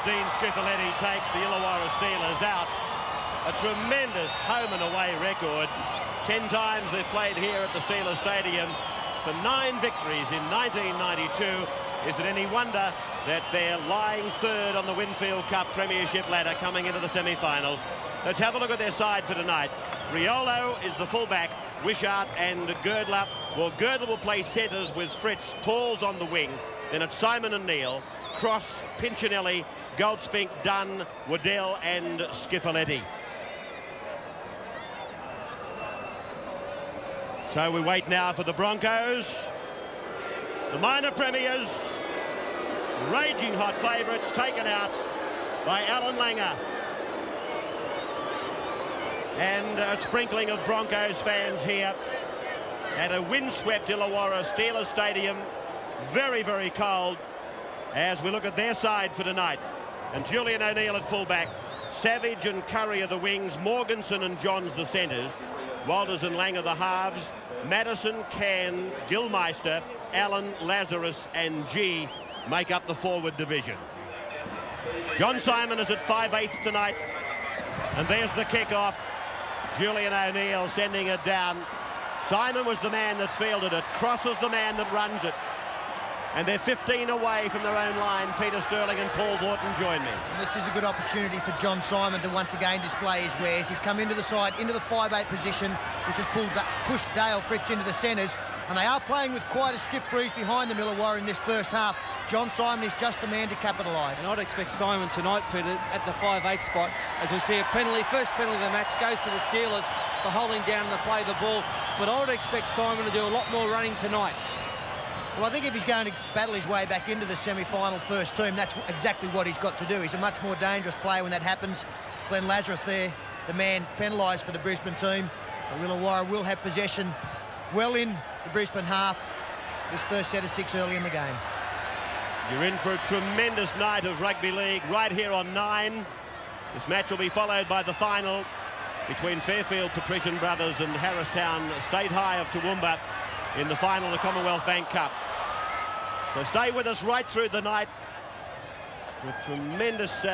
Dean Schiffeletti takes the Illawarra Steelers out. A tremendous home and away record. 10 times they've played here at the Steelers Stadium for 9 victories in 1992. Is it any wonder that they're lying third on the Winfield Cup Premiership ladder coming into the semi-finals? Let's have a look at their side for tonight. Riolo is the fullback, Wishart and Girdler. Well, Girdler will play centres with Fritz. Paul's on the wing. Then it's Simon and Neil, Cross, Pinchinelli, Goldspink, Dunn, Waddell and Schiffeletti. So we wait now for the Broncos, the minor premiers, raging hot favourites, taken out by Alan Langer. And a sprinkling of Broncos fans here at a windswept Illawarra Steelers Stadium. Very, very cold as we look at their side for tonight. And Julian O'Neill at fullback, Savage and Curry are the wings, Morganson and Johns the centres, Walters and Langer the halves, Madison, Can, Gilmeister, Allen, Lazarus and G make up the forward division. John Simon is at 5/8 tonight, and there's the kick-off. Julian O'Neill sending it down. Simon was the man that fielded it. Cross is the man that runs it. And they're 15 away from their own line. Peter Sterling and Paul Vorton join me. And this is a good opportunity for John Simon to once again display his wares. He's come into the side, into the 5/8 position, which has pushed Dale Fritz into the centres. And they are playing with quite a stiff breeze behind the Illawarra in this first half. John Simon is just the man to capitalise. And I'd expect Simon tonight, Peter, at the 5/8 spot, as we see a penalty. First penalty of the match goes to the Steelers for holding down the play of the ball. But I would expect Simon to do a lot more running tonight. Well, I think if he's going to battle his way back into the semi-final first team, that's exactly what he's got to do. He's a much more dangerous player when that happens. Glenn Lazarus there, the man penalised for the Brisbane team. So Illawarra will have possession well in the Brisbane half. This first set of 6 early in the game. You're in for a tremendous night of rugby league right here on 9. This match will be followed by the final between Fairfield Patrician Brothers and Harristown State High of Toowoomba in the final of the Commonwealth Bank Cup. So stay with us right through the night. A tremendous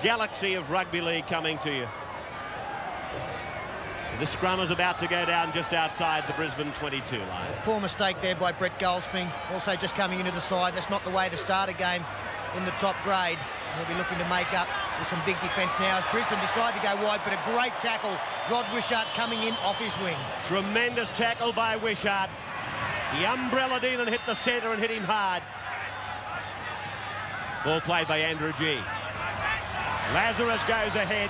galaxy of rugby league coming to you. The scrum is about to go down just outside the Brisbane 22 line. Poor mistake there by Brett Goldspink. Also just coming into the side. That's not the way to start a game in the top grade. We'll be looking to make up with some big defence now as Brisbane decide to go wide, but a great tackle. Rod Wishart coming in off his wing. Tremendous tackle by Wishart. He umbrellaed in and hit the centre and hit him hard. Ball played by Andrew G. Lazarus goes ahead.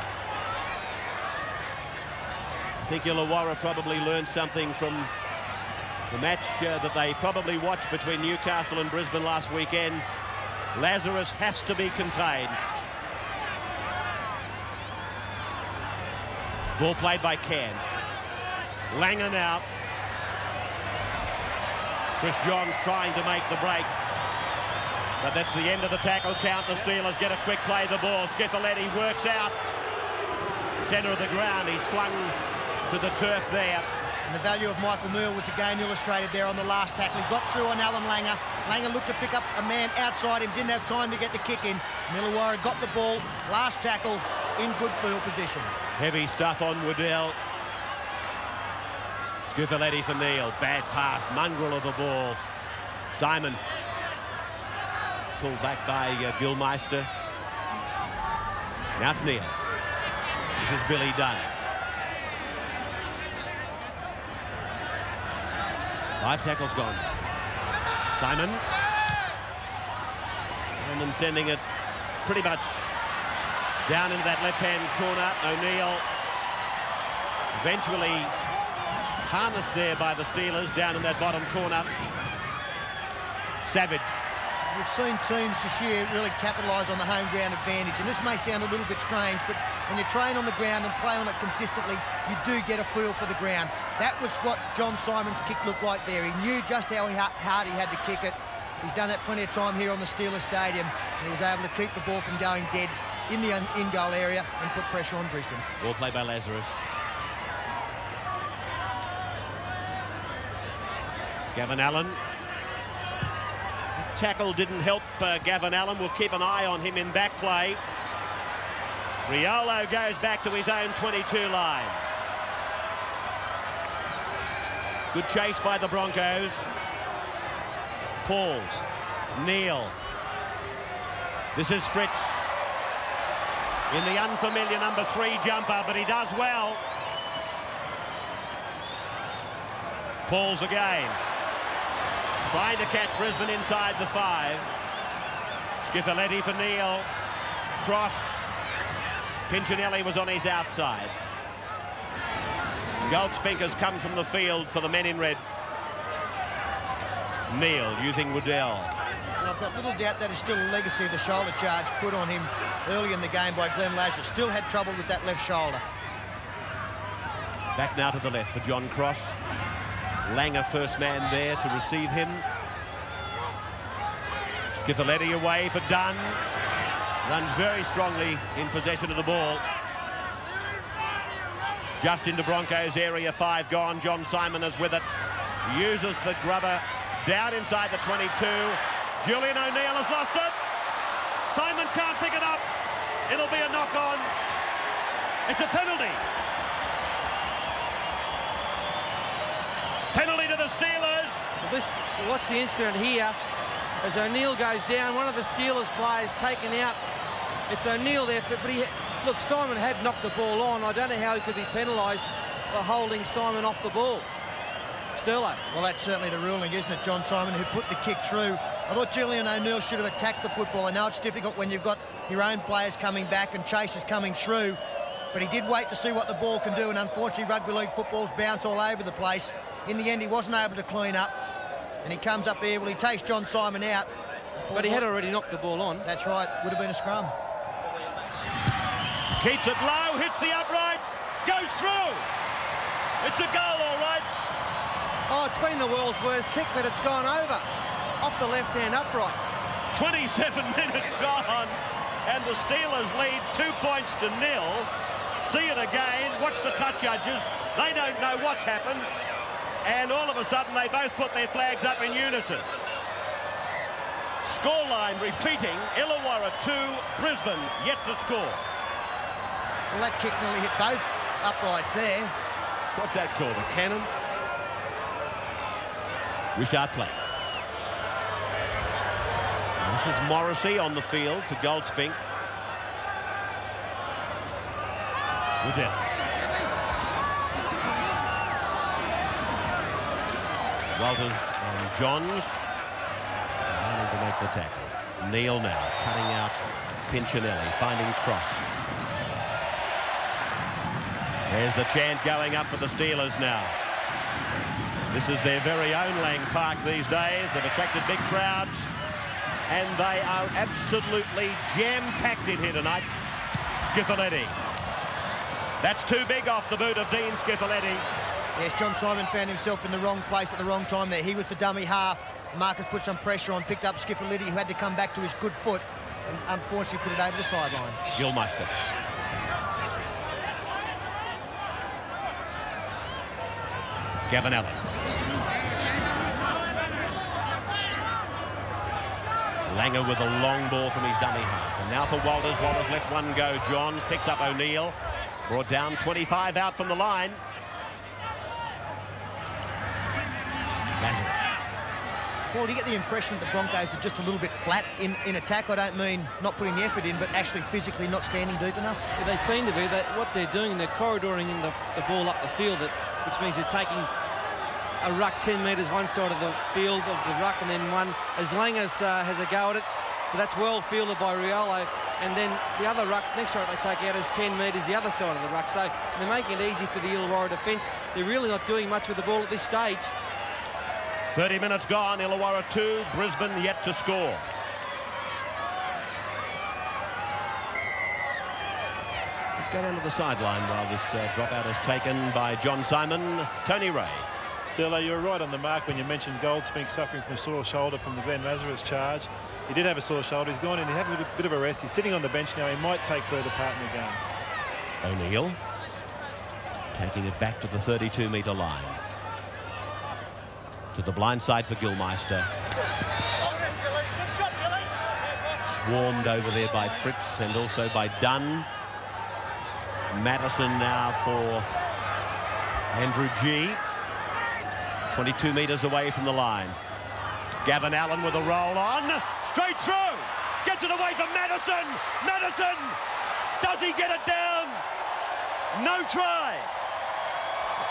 I think Illawarra probably learned something from the match that they probably watched between Newcastle and Brisbane last weekend. Lazarus has to be contained. Ball played by Can. Langer now. Chris Johns trying to make the break. But that's the end of the tackle count. The Steelers get a quick play the ball. Schiffeletti works out. Centre of the ground. He's flung to the turf there. And the value of Michael Neal was again illustrated there on the last tackle. He got through on Alan Langer. Langer looked to pick up a man outside him. Didn't have time to get the kick in. Illawarra got the ball. Last tackle in good field position. Heavy stuff on Waddell. Schiffeletti for Neil. Bad pass. Mongrel of the ball. Simon. Pulled back by Gilmeister. Now it's Neil. This is Billy Dunn. 5 tackles gone. Simon sending it pretty much down into that left-hand corner. O'Neill eventually harnessed there by the Steelers down in that bottom corner. Savage. We've seen teams this year really capitalise on the home ground advantage, and this may sound a little bit strange, but when you train on the ground and play on it consistently, you do get a feel for the ground. That was what John Simon's kick looked like there. He knew just how hard he had to kick it. He's done that plenty of time here on the Steelers Stadium, and he was able to keep the ball from going dead in the in-goal area and put pressure on Brisbane. Ball played by Lazarus. Gavin Allen. tackle didn't help Gavin Allen. We'll keep an eye on him in back play. Riolo goes back to his own 22 line. Good chase by the Broncos. Pauls. Neil. This is Fritz. In the unfamiliar number 3 jumper, but he does well. Pauls again. Trying to catch Brisbane inside the 5. Schiavelletti for Neil. Cross. Pincinelli was on his outside. Goldspink has come from the field for the men in red. Neil using Waddell. And I've got little doubt that is still a legacy of the shoulder charge put on him early in the game by Glenn Lazarus. Still had trouble with that left shoulder. Back now to the left for John Cross. Langer first man there to receive him. Schiavelletti away for Dunn. Runs very strongly in possession of the ball. Just into Broncos area, 5 gone. John Simon is with it. Uses the grubber down inside the 22. Julian O'Neill has lost it. Simon can't pick it up. It'll be a knock on. It's a penalty. Penalty to the Steelers. Well, what's the incident here? As O'Neill goes down, one of the Steelers players taken out. It's O'Neill there, but look, Simon had knocked the ball on. I don't know how he could be penalised for holding Simon off the ball. Sterlo. Well, that's certainly the ruling, isn't it? John Simon, who put the kick through. I thought Julian O'Neill should have attacked the football. I know it's difficult when you've got your own players coming back and chasers coming through, but he did wait to see what the ball can do, and unfortunately rugby league footballs bounce all over the place. In the end, he wasn't able to clean up, and he comes up there. Well, he takes John Simon out. But he had already knocked the ball on. That's right. Would have been a scrum. Keeps it low, hits the upright, goes through. It's a goal, all right. Oh, it's been the world's worst kick, but it's gone over. Off the left-hand upright. 27 minutes gone, and the Steelers lead 2 points to 0. See it again. Watch the touch judges. They don't know what's happened. And all of a sudden, they both put their flags up in unison. Scoreline repeating, Illawarra 2, Brisbane yet to score. Well, that kick nearly hit both uprights there. What's that called, a cannon? Richard play. This is Morrissey on the field for Goldspink. Waddell. Walters and Johns trying to make the tackle. Neil now cutting out Pincinelli, finding Cross. There's the chant going up for the Steelers now. This is their very own Lang Park these days. They've attracted big crowds, and they are absolutely jam-packed in here tonight. Schiavelletti. That's too big off the boot of Dean Schiavelletti. Yes, John Simon found himself in the wrong place at the wrong time there. He was the dummy half. Marcus put some pressure on, picked up Schiavelletti, who had to come back to his good foot, and unfortunately put it over the sideline. Gilmeister. Gavin Allen. Langer with a long ball from his dummy half. And now for Walters. Walters lets one go. Johns picks up O'Neill. Brought down 25 out from the line. Lazarus. Well, you get the impression that the Broncos are just a little bit flat in attack. I don't mean not putting the effort in, but actually physically not standing deep enough. Yeah, they seem to be. What they're doing, they're corridoring in the ball up the field, which means they're taking a ruck 10 metres one side of the field of the ruck, and then one as Langers has a go at it. But that's well fielded by Riolo, and then the other ruck, next ruck they take out is 10 metres the other side of the ruck. So they're making it easy for the Illawarra defence. They're really not doing much with the ball at this stage. 30 minutes gone. Illawarra 2, Brisbane yet to score. Let's go down to the sideline while this dropout is taken by John Simon. Tony Ray. Sterlo, you were right on the mark when you mentioned Goldspink suffering from a sore shoulder from the Glenn Lazarus charge. He did have a sore shoulder. He's gone in. He's having a bit of a rest. He's sitting on the bench now. He might take further part in the game. O'Neill taking it back to the 32-metre line. To the blind side for Gilmeister. Swarmed over there by Fritz and also by Dunn. Madison now for Andrew G. 22 metres away from the line. Gavin Allen with a roll on. Straight through. Gets it away from Madison. Madison. Does he get it down? No try.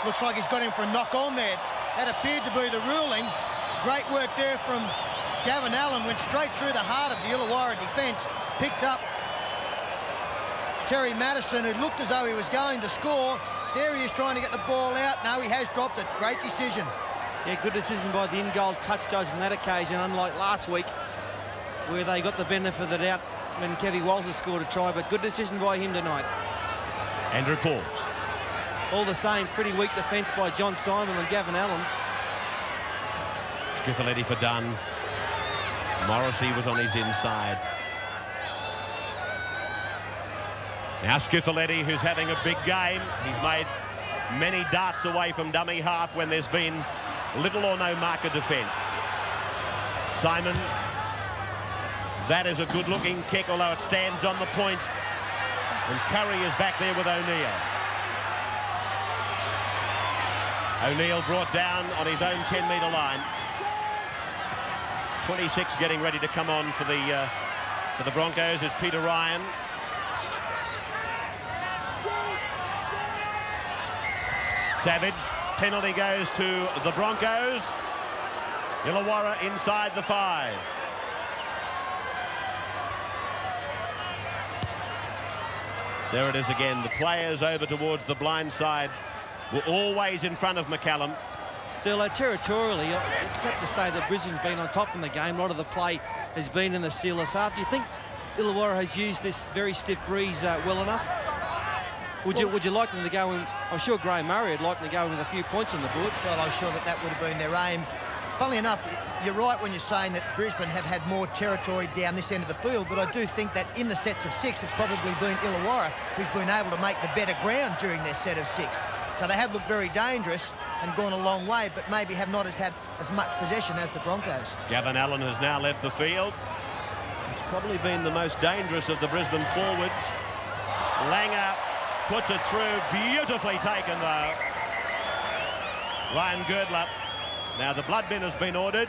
Looks like he's got him for a knock on there. That appeared to be the ruling. Great work there from Gavin Allen. Went straight through the heart of the Illawarra defence. Picked up Terry Madison, who looked as though he was going to score. There he is trying to get the ball out. No, he has dropped it. Great decision. Yeah, good decision by the in-goal touch judge on that occasion, unlike last week, where they got the benefit of the doubt when Kevin Walters scored a try, but good decision by him tonight. Andrew Pauls. All the same, pretty weak defence by John Simon and Gavin Allen. Skiffeletti for Dunn. Morrissey was on his inside. Now Skiffeletti, who's having a big game. He's made many darts away from dummy half when there's been little or no marker defence. Simon. That is a good-looking kick, although it stands on the point. And Curry is back there with O'Neill. O'Neill brought down on his own 10-metre line. 26 getting ready to come on for the Broncos is Peter Ryan. Savage. Penalty goes to the Broncos. Illawarra inside the 5. There it is again. The players over towards the blind side were always in front of McCallum. Still, territorially, except to say that Brisbane's been on top in the game. A lot of the play has been in the Steelers' half. Do you think Illawarra has used this very stiff breeze well enough? Would you like them to go in? I'm sure Graham Murray would like them to go in with a few points on the board. Well, I'm sure that would have been their aim. Funnily enough, you're right when you're saying that Brisbane have had more territory down this end of the field, but I do think that in the sets of 6, it's probably been Illawarra who's been able to make the better ground during their set of 6. So they have looked very dangerous and gone a long way, but maybe have not had as much possession as the Broncos. Gavin Allen has now left the field. He's probably been the most dangerous of the Brisbane forwards. Langer puts it through. Beautifully taken, though. Ryan Girdler. Now the blood bin has been ordered.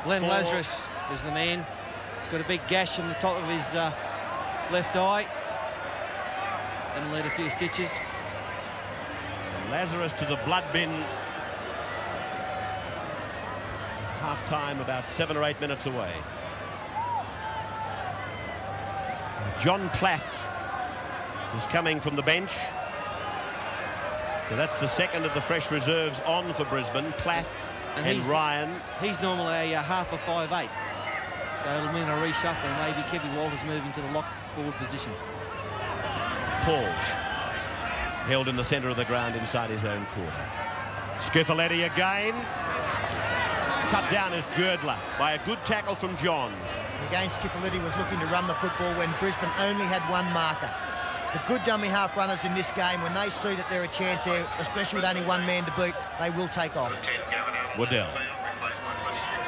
Glenn Lazarus is the man. He's got a big gash on the top of his left eye. And led a few stitches. Lazarus to the blood bin. Half-time about 7 or 8 minutes away. John Plath is coming from the bench. So that's the second of the fresh reserves on for Brisbane. Plath and Ryan. He's normally a half of 5'8". So it'll mean a reshuffle. Maybe Kevin Walters moving to the lock forward position. Pauls held in the centre of the ground inside his own quarter. Skiffeletti again. Cut down is Girdler by a good tackle from Johns. Again, Skiffeletti was looking to run the football when Brisbane only had one marker. The good dummy half runners in this game, when they see that they're a chance there, especially with only one man to beat, they will take off. Waddell.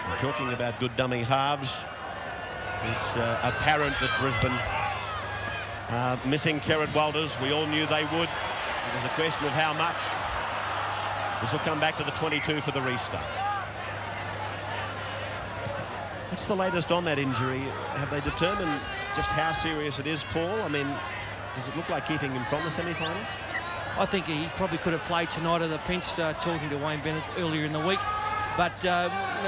We're talking about good dummy halves. It's apparent that Brisbane missing Kerrod Walters. We all knew they would. It was a question of how much. This will come back to the 22 for the restart. What's the latest on that injury? Have they determined just how serious it is, Paul? I mean, does it look like keeping him from the semi-finals? I think he probably could have played tonight at the bench, talking to Wayne Bennett earlier in the week. But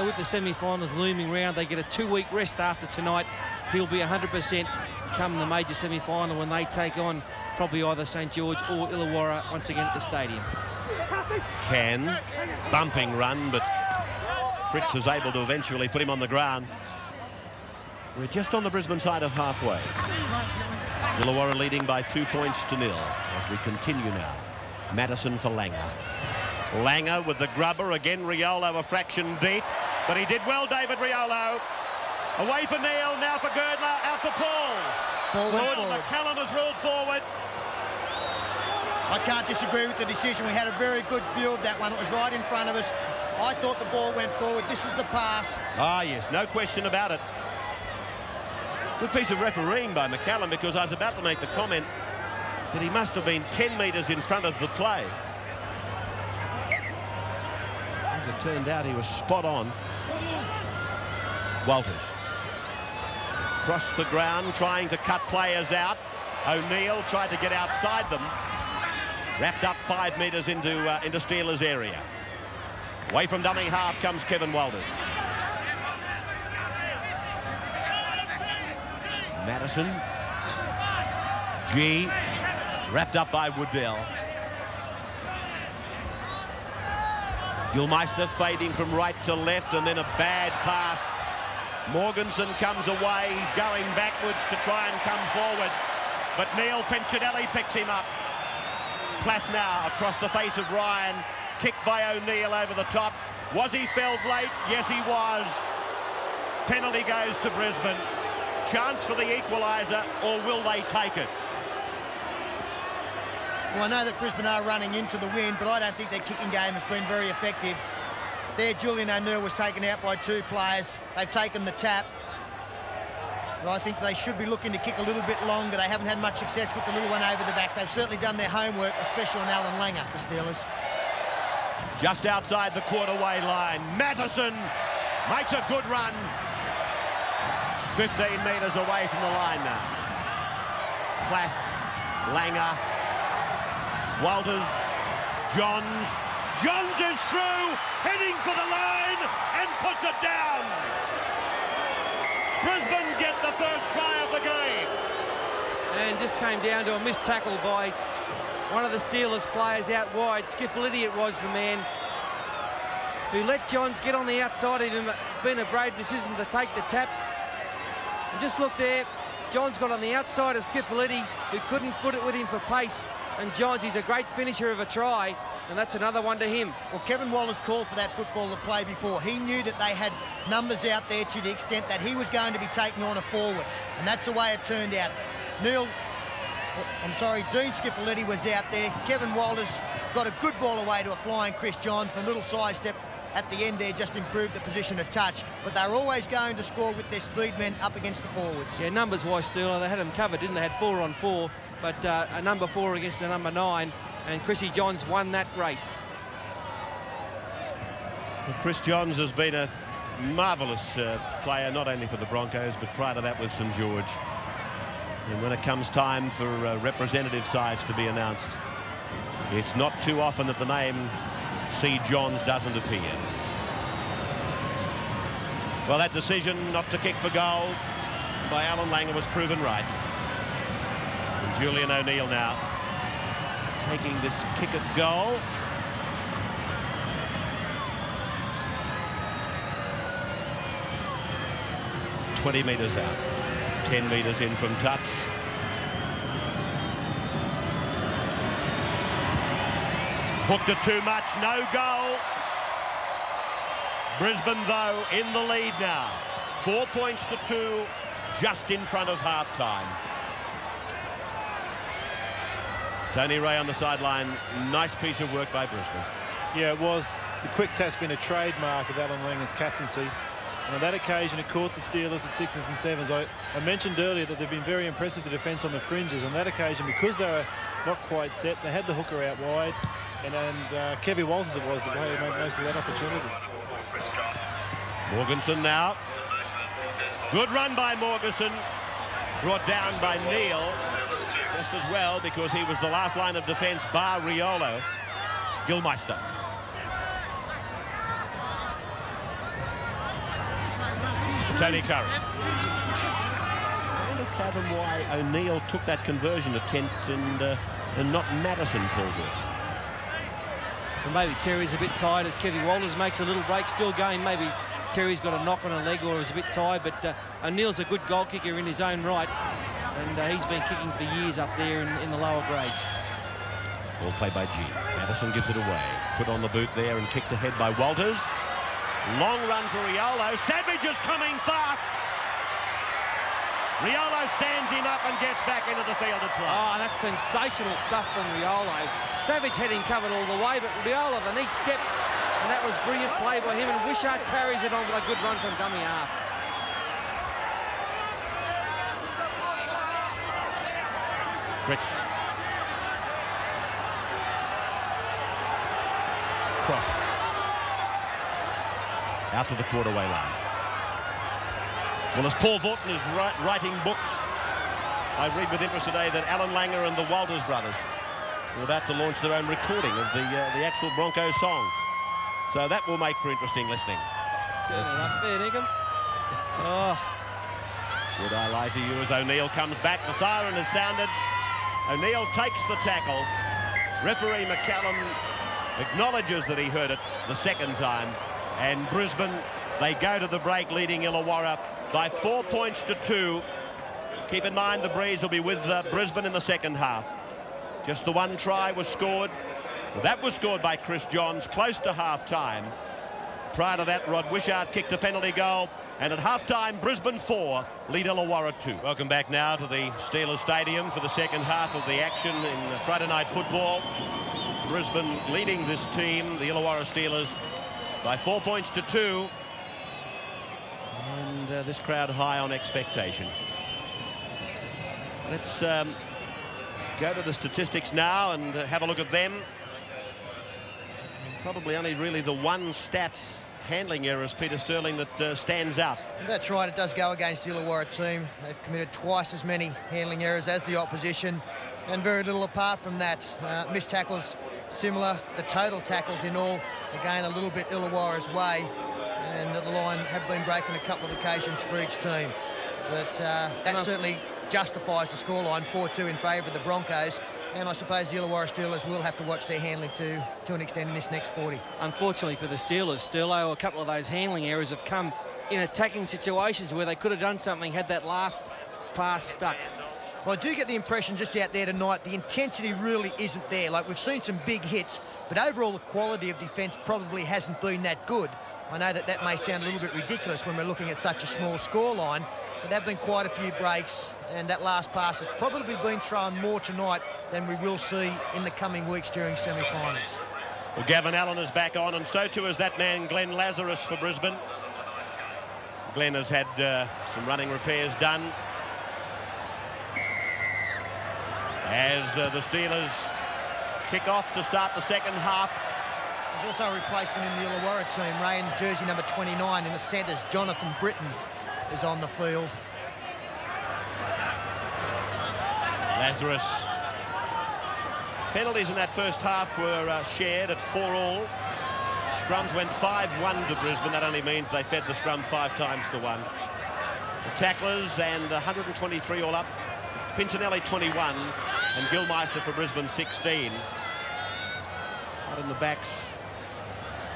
with the semi-finals looming round, they get a 2-week rest after tonight. He'll be 100% come the major semi-final when they take on probably either St George or Illawarra once again at the stadium. Can. Bumping run, but Fritz is able to eventually put him on the ground. We're just on the Brisbane side of halfway. Illawarra leading by 2 points to 0 as we continue now. Madison for Langer. Langer with the grubber. Again, Riolo a fraction deep. But he did well, David Riolo. Away for Neil, now for Girdler, out for Pauls. Forward. McCallum has ruled forward. I can't disagree with the decision. We had a very good view of that one. It was right in front of us. I thought the ball went forward. This is the pass. Ah, yes, no question about it. Good piece of refereeing by McCallum, because I was about to make the comment that he must have been 10 metres in front of the play. As it turned out, he was spot on. Walters. Crossed the ground, trying to cut players out. O'Neill tried to get outside them. Wrapped up 5 metres into Steelers' area. Away from dummy half comes Kevin Walters. Madison. G. Wrapped up by Woodell. Gilmeister fading from right to left, and then a bad pass. Morganson comes away. He's going backwards to try and come forward, but Neil Pincinelli picks him up. Class now across the face of Ryan. Kicked by O'Neill over the top. Was he felled late? Yes, he was. Penalty goes to Brisbane. Chance for the equaliser, or will they take it? Well, I know that Brisbane are running into the wind, but I don't think their kicking game has been very effective. There, Julian O'Neill was taken out by 2 players. They've taken the tap. But I think they should be looking to kick a little bit longer. They haven't had much success with the little one over the back. They've certainly done their homework, especially on Alan Langer, the Steelers. Just outside the quarterway line, Matheson makes a good run. 15 metres away from the line now. Plath, Langer, Walters, Johns. Johns is through, heading for the line, and puts it down. Brisbane get the first try of the game. And just came down to a missed tackle by one of the Steelers players out wide. Skiffalidi, it was the man who let Johns get on the outside of him. Been a brave decision to take the tap. And just look there, Johns got on the outside of Skiffalidi, who couldn't put it with him for pace. And Johns, he's a great finisher of a try, and that's another one to him. Well, Kevin Wallace called for that football to play before. He knew that they had numbers out there to the extent that he was going to be taking on a forward, and that's the way it turned out. Dean Skiffalidi was out there. Kevin Walters got a good ball away to a flying Chris Johns from a little side step at the end there, just improved the position of touch. But they're always going to score with their speed men up against the forwards. Yeah, numbers-wise, Steeler, they had them covered, didn't they? They had 4 on 4, but a number 4 against a number 9, and Chrissy Johns won that race. Well, Chris Johns has been a marvellous player, not only for the Broncos, but prior to that with St George. And when it comes time for representative sides to be announced, it's not too often that the name C. Johns doesn't appear. Well, that decision not to kick for goal by Alan Langer was proven right. And Julian O'Neill now taking this kick at goal. "20 metres out, 10 metres in from touch. Hooked it too much, no goal. Brisbane, though, in the lead now. 4 points to 2, just in front of half-time. Tony Ray on the sideline. Nice piece of work by Brisbane. Yeah, it was. The quick tap's been a trademark of Alan Langer's captaincy. And on that occasion, it caught the Steelers at 6s and 7s. I mentioned earlier that they've been very impressive, the defence on the fringes. On that occasion, because they were not quite set, they had the hooker out wide. And Kevin Walters, it was the way he made most of that opportunity. Morganson now. Good run by Morganson. Brought down by Neil. Just as well, because he was the last line of defence, bar Riolo. Gilmeister. Tony Curry. Trying to fathom why O'Neill took that conversion attempt and not Madison pulled it. And maybe Terry's a bit tired as Kevin Walters makes a little break, still going. Maybe Terry's got a knock on a leg or is a bit tired, but O'Neill's a good goal kicker in his own right, and he's been kicking for years up there in the lower grades. Ball played by G. Madison gives it away. Put on the boot there and kicked ahead by Walters. Long run for Riolo. Savage is coming fast. Riolo stands him up and gets back into the field of play. Oh, that's sensational stuff from Riolo. Savage had him covered all the way, but Riolo, the neat step, and that was brilliant play by him, and Wishart carries it on with a good run from dummy half. Fritz. Cross. Out to the quarterway line. Well, as Paul Vaughton is writing books, I read with interest today that Alan Langer and the Walters brothers are about to launch their own recording of the actual Broncos song. So that will make for interesting listening. Turn it up there, Nigham. Oh. Would I lie to you as O'Neill comes back? The siren has sounded. O'Neill takes the tackle. Referee McCallum acknowledges that he heard it the second time. And Brisbane, they go to the break leading Illawarra by 4 points to 2. Keep in mind the Breeze will be with Brisbane in the second half. Just the one try was scored. That was scored by Chris Johns close to half-time. Prior to that, Rod Wishart kicked a penalty goal. And at half-time, Brisbane 4, lead Illawarra 2. Welcome back now to the Steelers Stadium for the second half of the action in Friday night football. Brisbane leading this team, the Illawarra Steelers, by 4 points to 2. And this crowd high on expectation. Let's go to the statistics now and have a look at them. Probably only really the one stat handling errors, Peter Sterling, that stands out. That's right, it does go against the Illawarra team. They've committed twice as many handling errors as the opposition, and very little apart from that. Missed tackles similar, the total tackles in all, again, a little bit Illawarra's way, and the line have been breaking a couple of occasions for each team. But that certainly justifies the scoreline, 4-2 in favour of the Broncos. And I suppose the Illawarra Steelers will have to watch their handling to an extent in this next 40. Unfortunately for the Steelers, Sterlo, a couple of those handling errors have come in attacking situations where they could have done something had that last pass stuck. Well, I do get the impression just out there tonight, the intensity really isn't there. Like, we've seen some big hits, but overall the quality of defence probably hasn't been that good. I know that may sound a little bit ridiculous when we're looking at such a small scoreline, but there have been quite a few breaks, and that last pass has probably been thrown more tonight than we will see in the coming weeks during semi-finals. Well, Gavin Allen is back on, and so too is that man Glenn Lazarus for Brisbane. Glenn has had some running repairs done as the Steelers kick off to start the second half. There's also a replacement in the Illawarra team. Ray in jersey number 29 in the centres, Jonathan Britton, is on the field. Lazarus. Penalties in that first half were shared at 4-all. Scrums went 5-1 to Brisbane. That only means they fed the scrum 5 times to 1. The tacklers and 123 all up. Pincinelli 21 and Gilmeister for Brisbane 16. Out in the backs,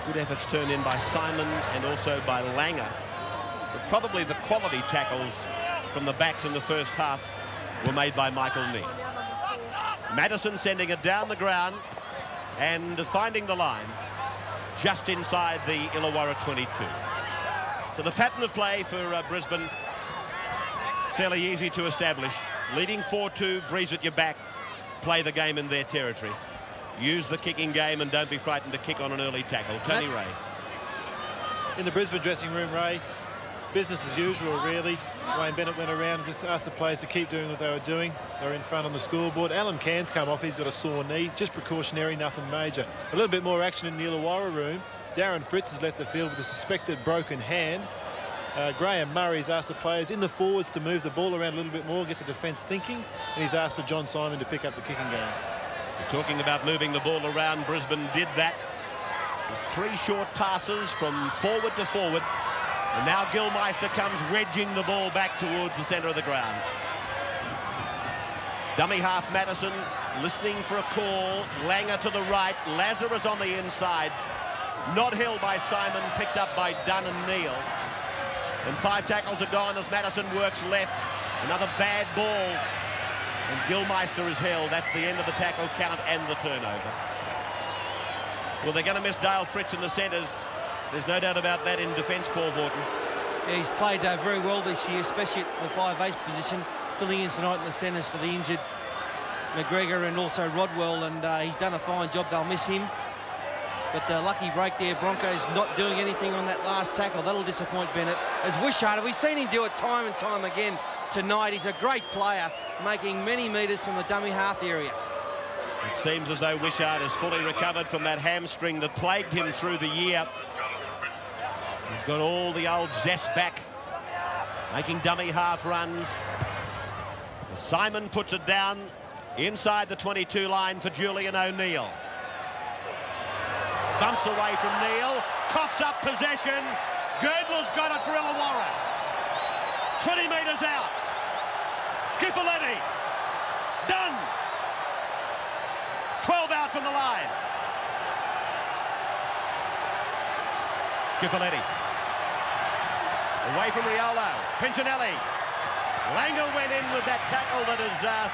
good efforts turned in by Simon and also by Langer. But probably the quality tackles from the backs in the first half were made by Michael Nee. Madison sending it down the ground and finding the line just inside the Illawarra 22. So the pattern of play for Brisbane, fairly easy to establish. Leading 4-2, breeze at your back, play the game in their territory. Use the kicking game and don't be frightened to kick on an early tackle. Tony Ray. In the Brisbane dressing room, Ray, business as usual, really. Wayne Bennett went around and just asked the players to keep doing what they were doing. They were in front on the scoreboard. Alan Cairns come off. He's got a sore knee. Just precautionary, nothing major. A little bit more action in the Illawarra room. Darren Fritz has left the field with a suspected broken hand. Graham Murray's asked the players in the forwards to move the ball around a little bit more, get the defence thinking, and he's asked for John Simon to pick up the kicking game. Talking about moving the ball around, Brisbane did that. With 3 short passes from forward to forward. And now Gilmeister comes wedging the ball back towards the centre of the ground. Dummy half Madison listening for a call. Langer to the right. Lazarus on the inside. Not held by Simon, picked up by Dunn and Neal. And 5 tackles are gone as Madison works left. Another bad ball. And Gilmeister is held. That's the end of the tackle count and the turnover. Well, they're going to miss Dale Fritz in the centres. There's no doubt about that in defence, Paul Vaughton. Yeah, he's played very well this year, especially at the 5/8 position, filling in tonight in the centres for the injured McGregor and also Rodwell, and he's done a fine job. They'll miss him. But lucky break there, Broncos not doing anything on that last tackle. That'll disappoint Bennett. As Wishart, we've seen him do it time and time again. tonight. He's a great player, making many metres from the dummy half area. It seems as though Wishart has fully recovered from that hamstring that plagued him through the year. He's got all the old zest back, making dummy half runs. Simon puts it down inside the 22 line for Julian O'Neill. Bumps away from Neil, coughs up possession. Girdler's got it for Illawarra. 20 metres out. Skipoletti. Done. 12 out from the line. Skipoletti. Away from Riolo. Pincinelli. Langer went in with that tackle that has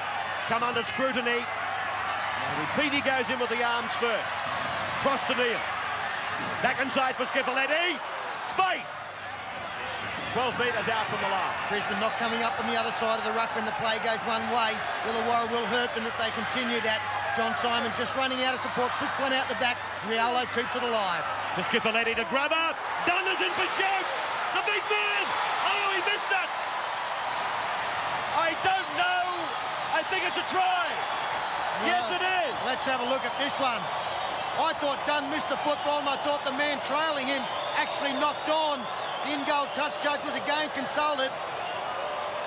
come under scrutiny. Petey goes in with the arms first. Cross to Neil. Back inside for Skipoletti. Space. 12 metres out from the line. Brisbane not coming up on the other side of the ruck when the play goes one way. Illawarra will hurt them if they continue that. John Simon just running out of support, flicks one out the back. Riolo keeps it alive. To Skipoletti to grab up. Dunn is in for shoot. The big man. Oh, he missed it. I don't know. I think it's a try. Well, yes, it is. Let's have a look at this one. I thought Dunn missed the football, and I thought the man trailing him actually knocked on. The in-goal touch judge was again consulted.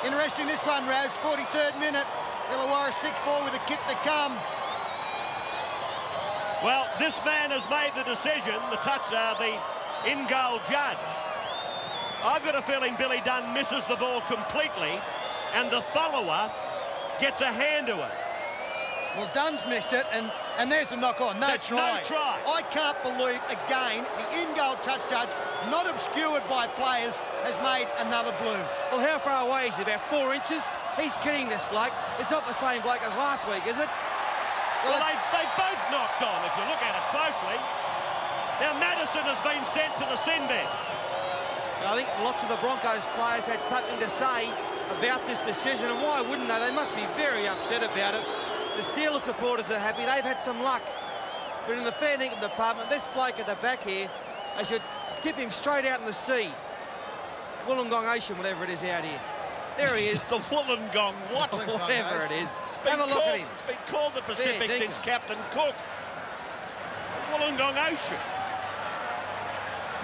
Interesting this one, Raz. 43rd minute. Illawarra 6-4 with a kick to come. Well, this man has made the decision, the in-goal judge. I've got a feeling Billy Dunn misses the ball completely, and the follower gets a hand to it. Well, Dunn's missed it, and there's a knock-on. No try. No try. I can't believe, again, the in-goal touch judge, not obscured by players, has made another blue. Well, how far away is he? About 4 inches? He's kidding this bloke. It's not the same bloke as last week, is it? Well, they both knocked on, if you look at it closely. Now, Madison has been sent to the sin bin. I think lots of the Broncos players had something to say about this decision, and why wouldn't they? They must be very upset about it. The Steelers supporters are happy. They've had some luck. But in the fair dinkum department, this bloke at the back here, they should tip him straight out in the sea. Wollongong Ocean, whatever it is out here. There he is. The Wollongong, what? Whatever it is. Have a look at him. It's been called the Pacific since Captain Cook. Wollongong Ocean.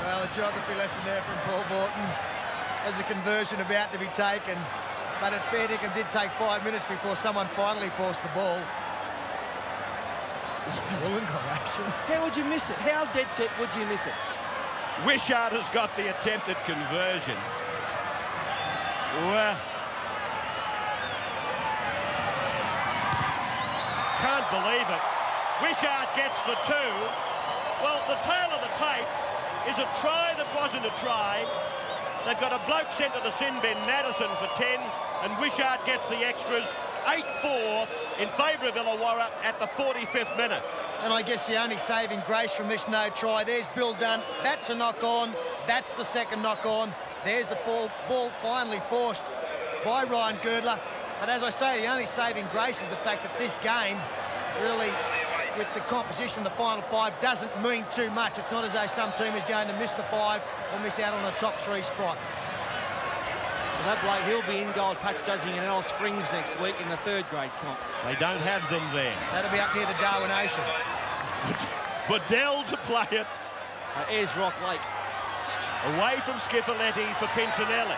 Well, a geography lesson there from Paul Morton. There's a conversion about to be taken. But at fair dinkum did take 5 minutes before someone finally forced the ball. Wollongong Ocean. How would you miss it? How dead set would you miss it? Wishart has got the attempted conversion. Well, can't believe it. Wishart gets the 2. Well, the tail of the tape is a try that wasn't a try. They've got a bloke sent to the sin bin, Madison, for 10, and Wishart gets the extras. 8-4 in favour of Illawarra at the 45th minute. And I guess the only saving grace from this no try, there's Bill Dunn. That's a knock-on. That's the second knock-on. There's the ball finally forced by Ryan Girdler. But as I say, the only saving grace is the fact that this game really, with the composition of the final 5, doesn't mean too much. It's not as though some team is going to miss the 5 or miss out on a top 3 spot. Well, that bloke, he'll be in-goal touch judging in Alice Springs next week in the 3rd grade comp. They don't have them there. That'll be up near the Darwin Ocean. Waddell to play it. Ayers Rock Lake. Away from Skipoletti for Pincinelli.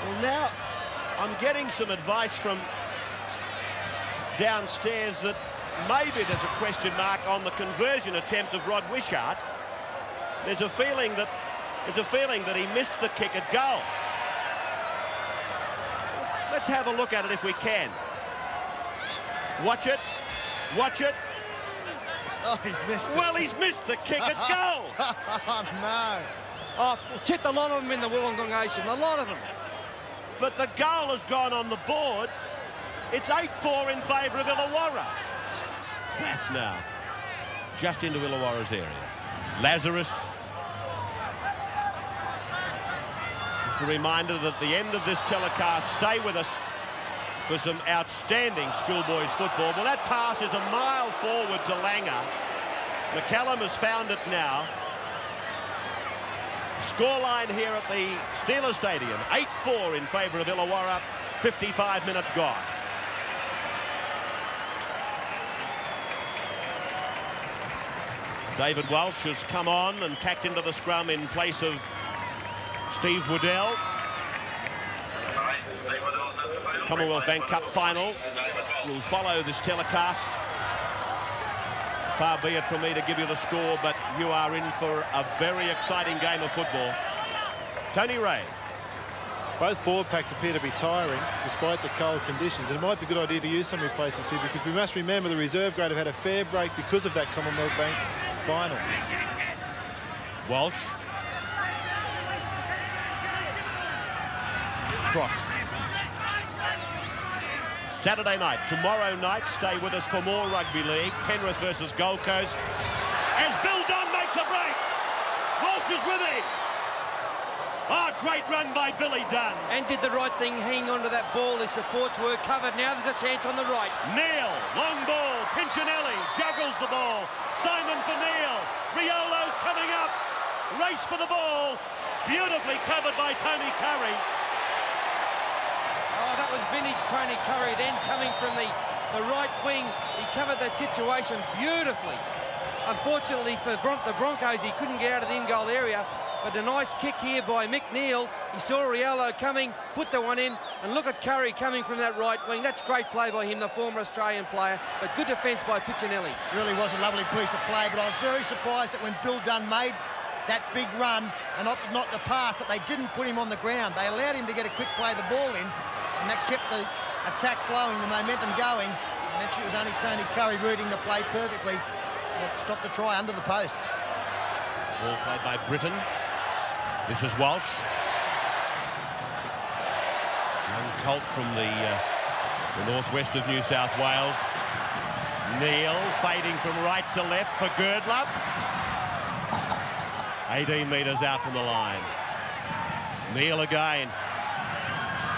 Well, now I'm getting some advice from downstairs that maybe there's a question mark on the conversion attempt of Rod Wishart. There's a feeling that he missed the kick at goal. Let's have a look at it if we can. Watch it. Watch it. Oh, he's missed it. Well, he's missed the kick at goal. Oh, no. Oh, tipped a lot of them in the Wollongong Ocean, a lot of them. But the goal has gone on the board. It's 8-4 in favour of Illawarra. Claff now. Just into Illawarra's area. Lazarus. Just a reminder that at the end of this telecast, stay with us for some outstanding schoolboys football. Well, that pass is a mile forward to Langer. McCallum has found it now. Scoreline here at the Steelers Stadium, 8-4 in favour of Illawarra, 55 minutes gone. David Walsh has come on and tacked into the scrum in place of Steve Waddell. Commonwealth Bank Cup final will follow this telecast. Far be it from me to give you the score, but you are in for a very exciting game of football. Tony Ray. Both forward packs appear to be tiring despite the cold conditions, and it might be a good idea to use some replacements here, because we must remember the reserve grade have had a fair break because of that Commonwealth Bank final. Walsh. Cross. Saturday night, tomorrow night, stay with us for more rugby league. Penrith versus Gold Coast. As Bill Dunn makes a break. Walsh is with him. Oh, great run by Billy Dunn. And did the right thing, hanging onto that ball. His supports were covered. Now there's a chance on the right. Neil, long ball. Pinchinelli juggles the ball. Simon for Neil. Riolo's coming up. Race for the ball. Beautifully covered by Tony Curry. Oh, that was vintage Tony Curry then coming from the right wing. He covered that situation beautifully. Unfortunately for the Broncos, he couldn't get out of the in-goal area. But a nice kick here by Mick Neal. He saw Riolo coming, put the one in, and look at Curry coming from that right wing. That's great play by him, the former Australian player, but good defence by Picchinelli. Really was a lovely piece of play, but I was very surprised that when Bill Dunn made that big run and opted not to pass, that they didn't put him on the ground. They allowed him to get a quick play the ball in, and that kept the attack flowing, the momentum going. And then it was only Tony Curry reading the play perfectly that stopped the try under the posts. Ball played by Britton. This is Walsh. Young colt from the northwest of New South Wales. Neil fading from right to left for Girdler. 18 metres out from the line. Neil again.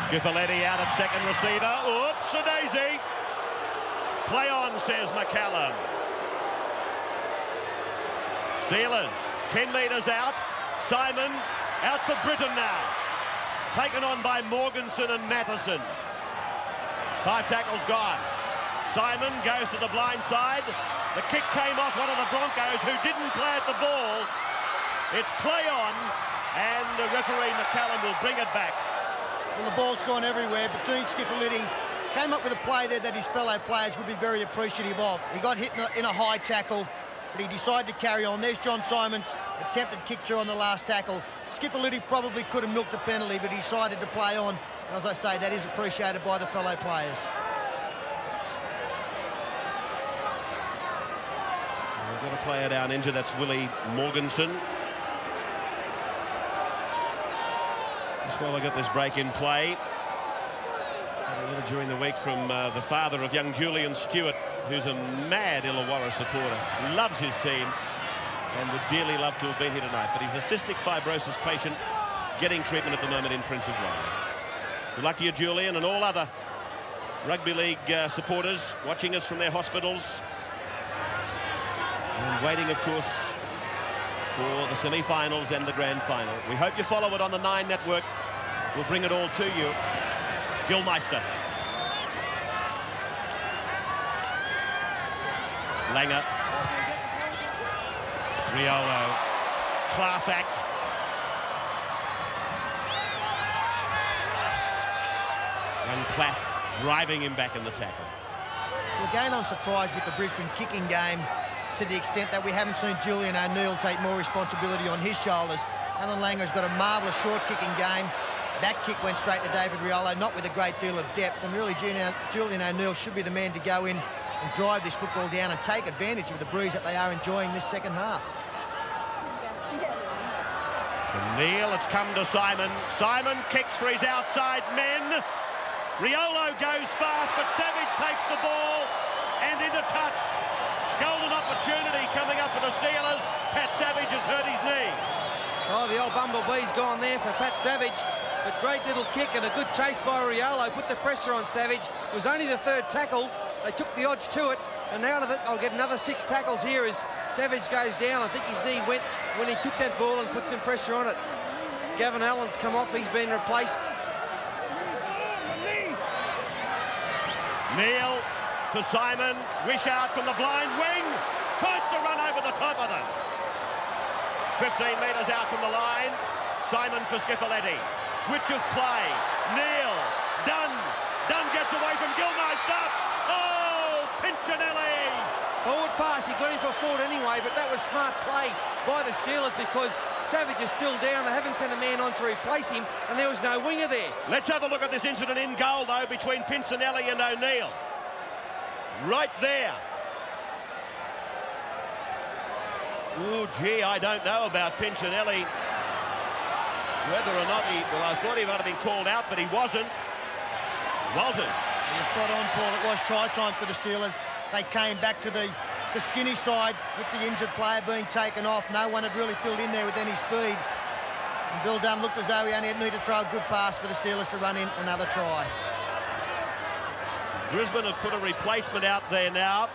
Skiffaletti out at second receiver. Oops, a daisy. Play on, says McCallum. Steelers, 10 metres out. Simon out for Britton now. Taken on by Morganson and Matheson. 5 tackles gone. Simon goes to the blind side. The kick came off one of the Broncos who didn't play at the ball. It's play on, and the referee McCallum will bring it back. Well, the ball's gone everywhere, but Dean Skiffaletti came up with a play there that his fellow players would be very appreciative of. He got hit in a high tackle, but he decided to carry on. There's John Simon's attempted kick through on the last tackle. Skiffaletti probably could have milked the penalty, but he decided to play on. And as I say, that is appreciated by the fellow players. We've got a player down injured, that's Willie Morganson. Just while I got this break in play, had a letter during the week from the father of young Julian Stewart, who's a mad Illawarra supporter, loves his team and would dearly love to have been here tonight, but he's a cystic fibrosis patient getting treatment at the moment in Prince of Wales. Good luck to you, Julian, and all other rugby league supporters watching us from their hospitals and waiting, of course, for the semi-finals and the grand final. We hope you follow it on the 9 network. We'll bring it all to you. Gil Meister. Langer. Riolo. Class act. And Platt driving him back in the tackle. Well, again, I'm surprised with the Brisbane kicking game to the extent that we haven't seen Julian O'Neill take more responsibility on his shoulders. Alan Langer's got a marvellous short kicking game. That kick went straight to David Riolo, not with a great deal of depth, and really Julian O'Neill should be the man to go in and drive this football down and take advantage of the breeze that they are enjoying this second half. From Neil, it's come to Simon. Simon kicks for his outside men. Riolo goes fast, but Savage takes the ball and into touch. Golden opportunity coming up for the Steelers. Pat Savage has hurt his knee. Oh, the old bumblebee's gone there for Pat Savage. But great little kick and a good chase by Riolo. Put the pressure on Savage. It was only the 3rd tackle. They took the odds to it. And out of it, I'll get another 6 tackles here as Savage goes down. I think his knee went when he took that ball and put some pressure on it. Gavin Allen's come off. He's been replaced. Neil to Simon. Wishart from the blind wing. Tries to run over the top of them. 15 metres out from the line. Simon for Schiaffeletti. Switch of play. Neil. Dunn. Dunn gets away from Gilmeister. Oh, Pinchinelli. Forward pass. He got him for forward anyway, but that was smart play by the Steelers because Savage is still down. They haven't sent a man on to replace him, and there was no winger there. Let's have a look at this incident in goal, though, between Pinchinelli and O'Neill. Right there. Oh, gee, I don't know about Pinchinelli. Whether or not he... Well, I thought he might have been called out, but he wasn't. Walters. You're spot on, Paul. It was try time for the Steelers. They came back to the skinny side with the injured player being taken off. No one had really filled in there with any speed. And Bill Dunn looked as though he only needed to throw a good pass for the Steelers to run in another try. Brisbane have put a replacement out there now.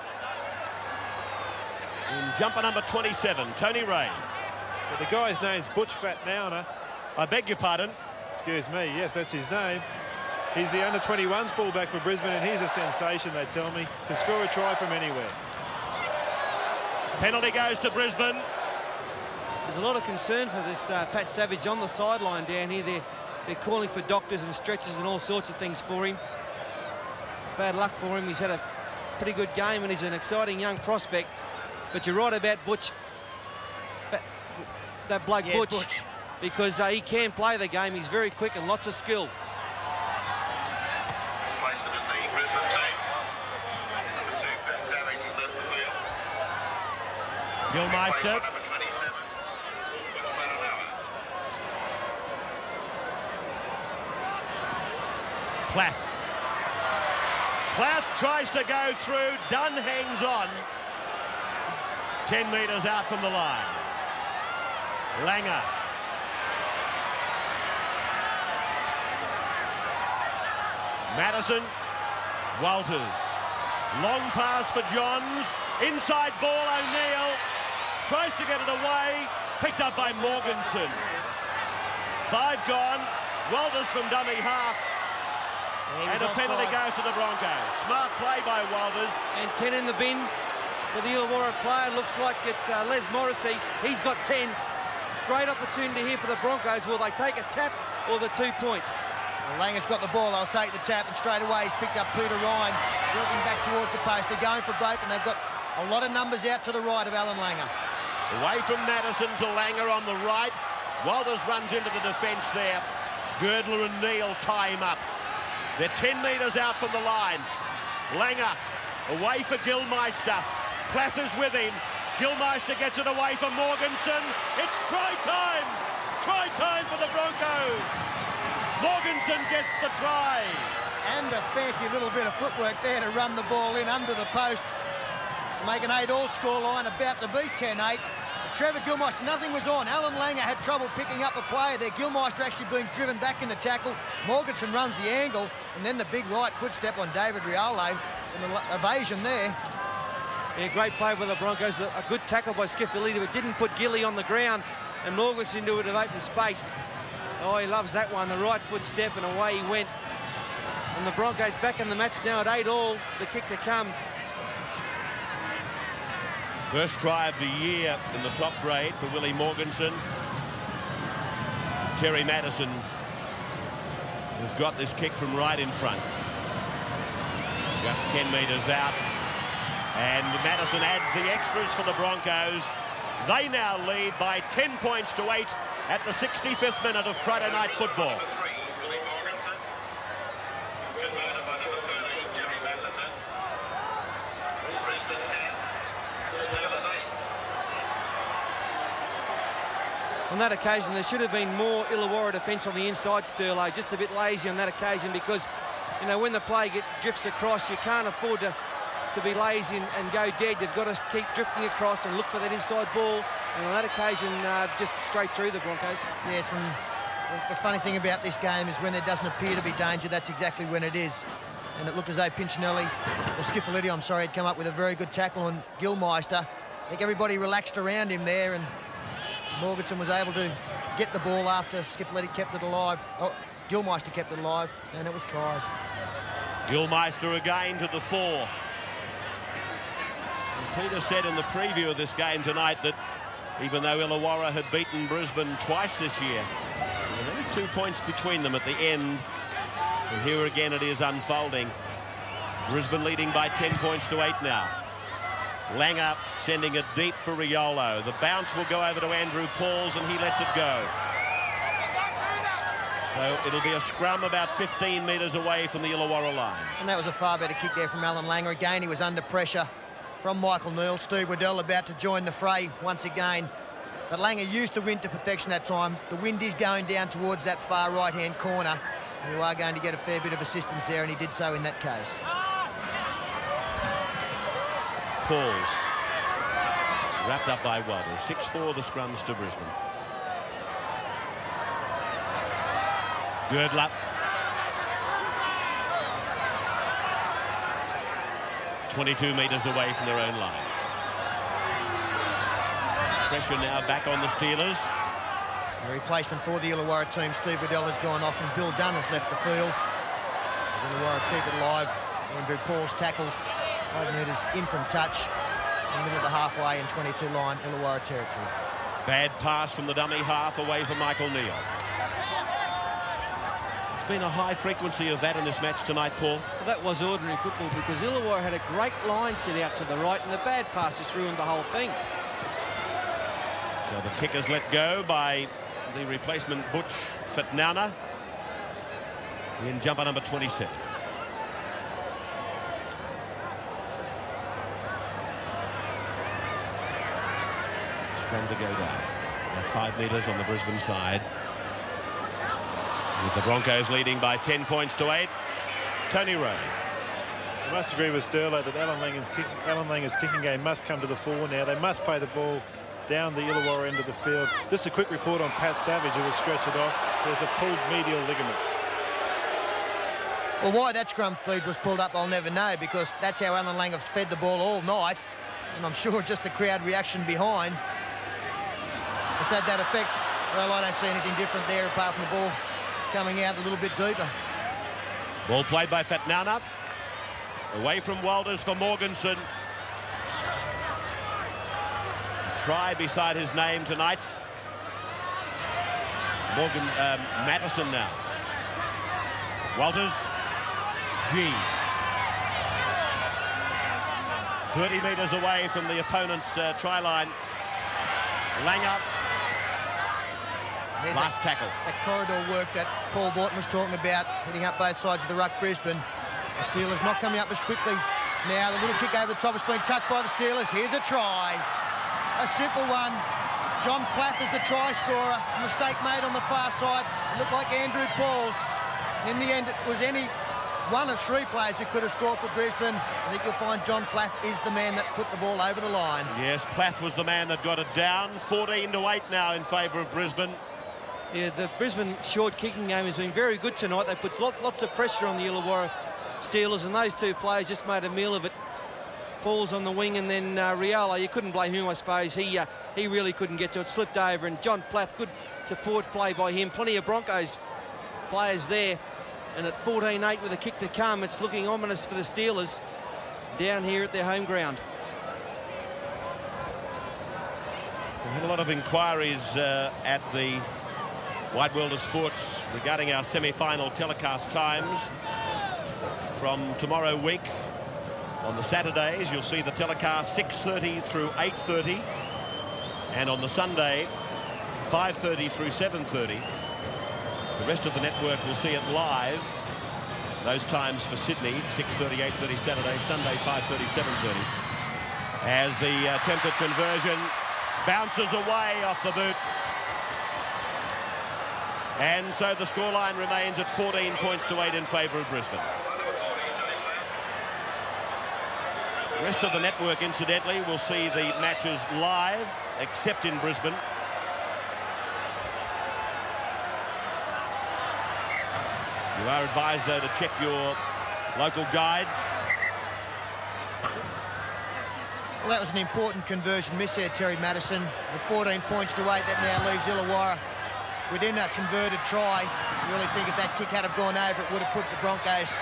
In jumper number 27, Tony Ray. But the guy's name's Butch Fat Nowner. I beg your pardon. Excuse me, yes, that's his name. He's the under-21s fullback for Brisbane, and he's a sensation, they tell me. Can score a try from anywhere. Penalty goes to Brisbane. There's a lot of concern for this Pat Savage on the sideline down here. They're calling for doctors and stretchers and all sorts of things for him. Bad luck for him. He's had a pretty good game, and he's an exciting young prospect. But you're right about Butch. That bloke, yeah, Butch. Because he can play the game. He's very quick and lots of skill. Gilmeister. Platt. Platt tries to go through. Dunn hangs on. 10 metres out from the line. Langer. Madison. Walters. Long pass for Johns. Inside ball, O'Neill. Tries to get it away. Picked up by Morganson. 5 gone. Walters from dummy half. And a penalty goes to the Broncos. Smart play by Walters. And 10 in the bin for the Illawarra player. Looks like it's Les Morrissey. He's got 10. Great opportunity here for the Broncos. Will they take a tap or the 2 points? Well, Langer's got the ball. I'll take the tap, and straight away he's picked up Peter Ryan, working back towards the post. They're going for broke, and they've got a lot of numbers out to the right of Alan Langer. Away from Madison to Langer on the right. Walters runs into the defence there. Girdler and Neil tie him up. They're 10 metres out from the line. Langer away for Gilmeister. Plathers with him. Gilmeister gets it away from Morganson. It's try time! Try time for the Broncos! Morganson gets the try. And a fancy little bit of footwork there to run the ball in under the post to make an 8-all score line, about to be 10-8. Trevor Gilmeister, nothing was on. Alan Langer had trouble picking up a player there. Gilmeister actually being driven back in the tackle. Morganson runs the angle, and then the big right footstep on David Riolo. Some evasion there. Yeah, great play by the Broncos. A good tackle by Schiaffeletti, but didn't put Gilly on the ground, and Morganson into it of open space. Oh, he loves that one. The right footstep, and away he went. And the Broncos back in the match now at 8-all. The kick to come. First try of the year in the top grade for Willie Morganson. Terry Madison has got this kick from right in front. Just 10 metres out. And Madison adds the extras for the Broncos. They now lead by 10 points to 8 at the 65th minute of Friday night football. On that occasion, there should have been more Illawarra defence on the inside, Sterlo. Just a bit lazy on that occasion because, you know, when the play drifts across, you can't afford to be lazy and go dead. You've got to keep drifting across and look for that inside ball. And on that occasion, just straight through the Broncos. Yes, and the funny thing about this game is when there doesn't appear to be danger, that's exactly when it is. and it looked as though Pinchinelli, or Skiffolitti, I'm sorry, had come up with a very good tackle on Gilmeister. I think everybody relaxed around him there, and Morganson was able to get the ball after Skiffolitti kept it alive. Oh, Gilmeister kept it alive, and it was tries. Gilmeister again to the fore. And Peter said in the preview of this game tonight that even though Illawarra had beaten Brisbane twice this year, there were only 2 points between them at the end. And here again it is unfolding. Brisbane leading by 10 points to 8 now. Langer sending it deep for Riolo. The bounce will go over to Andrew Pauls, and he lets it go. So it'll be a scrum about 15 metres away from the Illawarra line. And that was a far better kick there from Alan Langer. Again, he was under pressure from Michael Neal. Steve Waddell about to join the fray once again. But Langer used the wind to perfection that time. The wind is going down towards that far right-hand corner. You are going to get a fair bit of assistance there, and he did so in that case. Pauls. Wrapped up by Waddell. 6-4 the scrums to Brisbane. Girdler. .22 metres away from their own line. Pressure now back on the Steelers. A replacement for the Illawarra team. Steve Waddell has gone off, and Bill Dunn has left the field. Illawarra keep it alive. Andrew Paul's tackle 5 metres in from touch in the middle of the halfway in 22 line Illawarra territory. Bad pass from the dummy half away from Michael Neal. It's been a high frequency of that in this match tonight, Paul. Well, that was ordinary football, because Illawarra had a great line set out to the right, and the bad pass just ruined the whole thing. So the kick is let go by the replacement Butch Fitnauna in jumper number 27. Scrum to go down. 5 metres on the Brisbane side. With the Broncos leading by 10 points to 8. Tony Ray. I must agree with Sterlo that Alan Langer's kicking game must come to the fore now. They must play the ball down the Illawarra end of the field. Just a quick report on Pat Savage, who will stretch it off. There's a pulled medial ligament. Well, why that scrum feed was pulled up, I'll never know, because that's how Alan Langer fed the ball all night, and I'm sure just a crowd reaction behind has had that effect. Well, I don't see anything different there apart from the ball coming out a little bit deeper. Ball played by Fitnauna. Away from Walters for Morganson. Try beside his name tonight. Mattison now. Walters. G. 30 metres away from the opponent's try line. Langer. There's Last tackle. That corridor work that Paul Borton was talking about, hitting up both sides of the ruck, Brisbane. The Steelers not coming up as quickly. Now the little kick over the top is being touched by the Steelers. Here's a try. A simple one. John Plath is the try scorer. A mistake made on the far side. It looked like Andrew Pauls. In the end, it was any one of 3 players who could have scored for Brisbane. I think you'll find John Plath is the man that put the ball over the line. Yes, Plath was the man that got it down. 14-8 now in favour of Brisbane. Yeah, the Brisbane short kicking game has been very good tonight. They put lots of pressure on the Illawarra Steelers, and those 2 players just made a meal of it. Paul's on the wing, and then Riolo, you couldn't blame him, I suppose. He really couldn't get to it, slipped over, and John Plath, good support play by him. Plenty of Broncos players there, and at 14-8 with a kick to come, it's looking ominous for the Steelers down here at their home ground. We had a lot of inquiries at the Wide World of Sports regarding our semi-final telecast times. From tomorrow week, on the Saturdays, you'll see the telecast 6:30 through 8:30, and on the Sunday, 5:30 through 7:30. The rest of the network will see it live. Those times for Sydney, 6:30, 8:30 Saturday, Sunday 5:30, 7:30. As the attempted conversion bounces away off the boot. And so the scoreline remains at 14 points to 8 in favour of Brisbane. The rest of the network, incidentally, will see the matches live, except in Brisbane. You are advised, though, to check your local guides. Well, that was an important conversion miss there, Terry Madison. With 14 points to 8, that now leaves Illawarra within a converted try. I really think if that kick had have gone over, it would have put the Broncos,